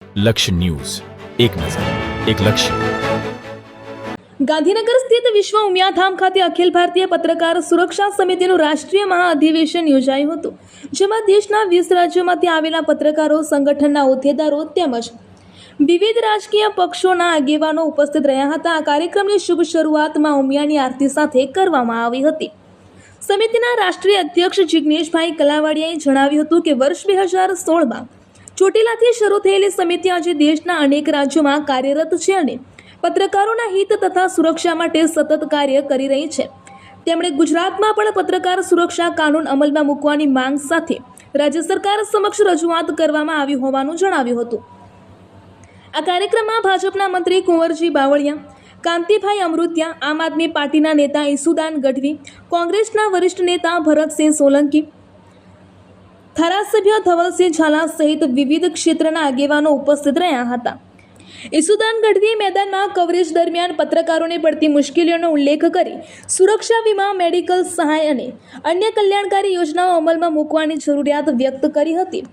લક્ષ્ય ન્યૂઝ, એક નજર, એક લક્ષ્ય. ગાંધીનગર સ્થિત વિશ્વ ઉમિયાધામ ખાતે અખિલ ભારતીય પત્રકાર સુરક્ષા સમિતિનું રાષ્ટ્રીય મહાઅધિવેશન યોજાયું હતું, જેમાં દેશના 20 રાજ્યોમાંથી આવેલા પત્રકારો, સંગઠનના હોદ્દેદારો તેમજ વિવિધ રાજકીય પક્ષોના આગેવાનો ઉપસ્થિત રહ્યા હતા. આ કાર્યક્રમની શુભ શરૂઆત માં ઉમિયાની આરતી સાથે કરવામાં આવી હતી. સમિતિના રાષ્ટ્રીય અધ્યક્ષ જિગ્નેશભાઈ કલાવાડિયાએ જણાવ્યું હતું કે વર્ષ 2016માં ચોટીલાથી શરૂ થયેલી સમિતિ આજે દેશના અનેક રાજ્યોમાં કાર્યરત છે અને પત્રકારોના હિત તથા સુરક્ષા માટે સતત કાર્ય કરી રહી છે. તેમણે ગુજરાતમાં પણ પત્રકાર સુરક્ષા કાનૂન અમલમાં મૂકવાની માંગ સાથે રાજ્ય સરકાર સમક્ષ રજૂઆત કરવામાં આવી હોવાનું જણાવ્યું હતું. આ કાર્યક્રમમાં ભાજપના મંત્રી કુંવરજી બાવળિયા, કાંતિભાઈ અમૃતિયા, આમ આદમી પાર્ટીના નેતા ઈસુદાન ગઢવી, કોંગ્રેસના વરિષ્ઠ નેતા ભરતસિંહ સોલંકી, ધારાસભ્ય ધવલસિંહ ઝાલા સહિત વિવિધ ક્ષેત્રના આગેવાનો ઉપસ્થિત રહ્યા હતા. ઈસુદાન ગઢવીએ મેદાનમાં કવરેજ દરમિયાન પત્રકારોને પડતી મુશ્કેલીઓનો ઉલ્લેખ કરી સુરક્ષા વીમા, મેડિકલ સહાય અને અન્ય કલ્યાણકારી યોજનાઓ અમલમાં મૂકવાની જરૂરિયાત વ્યક્ત કરી હતી.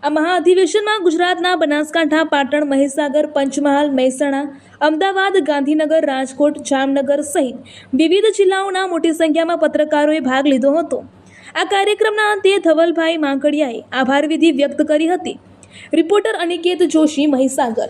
આ મહાઅધિવેશનમાં ગુજરાતના બનાસકાંઠા, પાટણ, મહીસાગર, પંચમહાલ, મહેસાણા, અમદાવાદ, ગાંધીનગર, રાજકોટ, જામનગર સહિત વિવિધ જિલ્લાઓના મોટી સંખ્યામાં પત્રકારોએ ભાગ લીધો હતો. આ કાર્યક્રમના અંતે ધવલભાઈ માંકડિયાએ આભાર વિધિ વ્યક્ત કરી હતી. રિપોર્ટર અનિકેત જોશી, મહીસાગર.